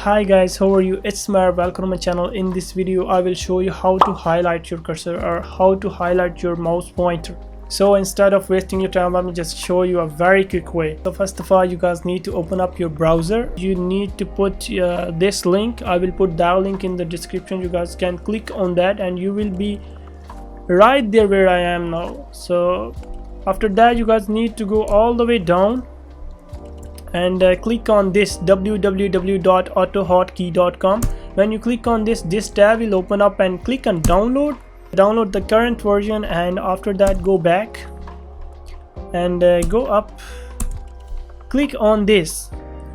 Hi guys, how are you? It's Mar. Welcome to my channel. In this video I will show you how to highlight your cursor or how to highlight your mouse pointer. So instead of wasting your time, let me just show you a very quick way. So first of all, you guys need to open up your browser. You need to put this link. I will put that link in the description. You guys can click on that and you will be right there where I am now. So after that, you guys need to go all the way down and click on this www.autohotkey.com. When you click on this tab will open up, and click on download the current version, and after that go back and go up, click on this,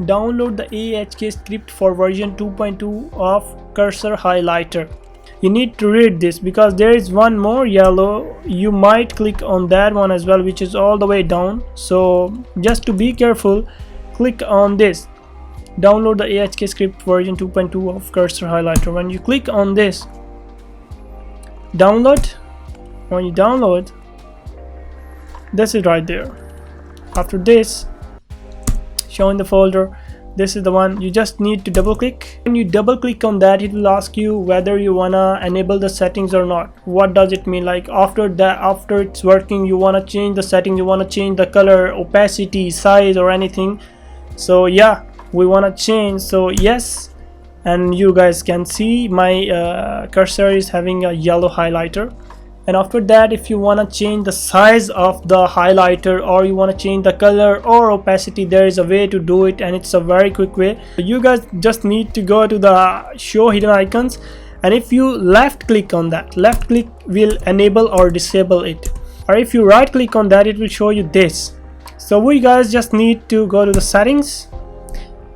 download the AutoHotKey script for version 2.2 of cursor highlighter. You need to read this because there is one more yellow. You might click on that one as well, which is all the way down. So just to be careful, click on this, download the AutoHotKey script version 2.2 of cursor highlighter. When you click on this, download, when you download, this is right there. After this, show in the folder, this is the one. You just need to double click. When you double click on that, it will ask you whether you wanna enable the settings or not. What does it mean? Like after it's working, you wanna change the setting, you wanna change the color, opacity, size, or anything. So yeah, we want to change. So yes, and you guys can see my cursor is having a yellow highlighter. And after that, if you want to change the size of the highlighter, or you want to change the color or opacity, there is a way to do it, and it's a very quick way. You guys just need to go to the show hidden icons, and if you left click on that, left click will enable or disable it, or if you right click on that, it will show you this. So we guys just need to go to the settings,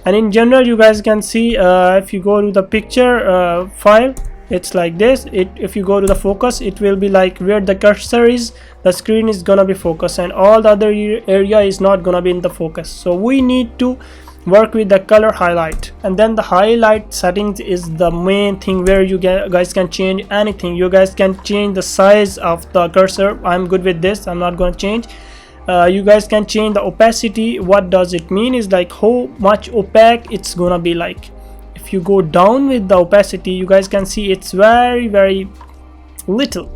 and in general you guys can see if you go to the picture file, it's like this. If you go to the focus, it will be like where the cursor is, the screen is gonna be focused, and all the other area is not gonna be in the focus. So we need to work with the color highlight, and then the highlight settings is the main thing where you guys can change anything. You guys can change the size of the cursor. I'm good with this, I'm not gonna change. You guys can change the opacity. What does it mean is like how much opaque it's gonna be. Like if you go down with the opacity, you guys can see it's very little,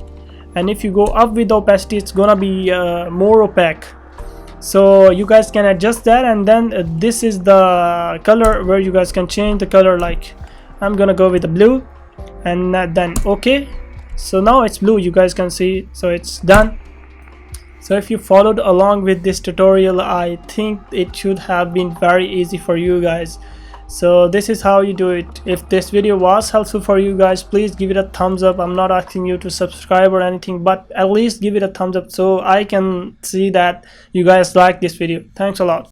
and if you go up with the opacity, it's gonna be more opaque. So you guys can adjust that, and then this is the color where you guys can change the color. Like I'm gonna go with the blue, and then okay, so now it's blue, you guys can see. So it's done. So if you followed along with this tutorial, I think it should have been very easy for you guys. So this is how you do it. If this video was helpful for you guys, please give it a thumbs up. I'm not asking you to subscribe or anything, but at least give it a thumbs up so I can see that you guys like this video. Thanks a lot.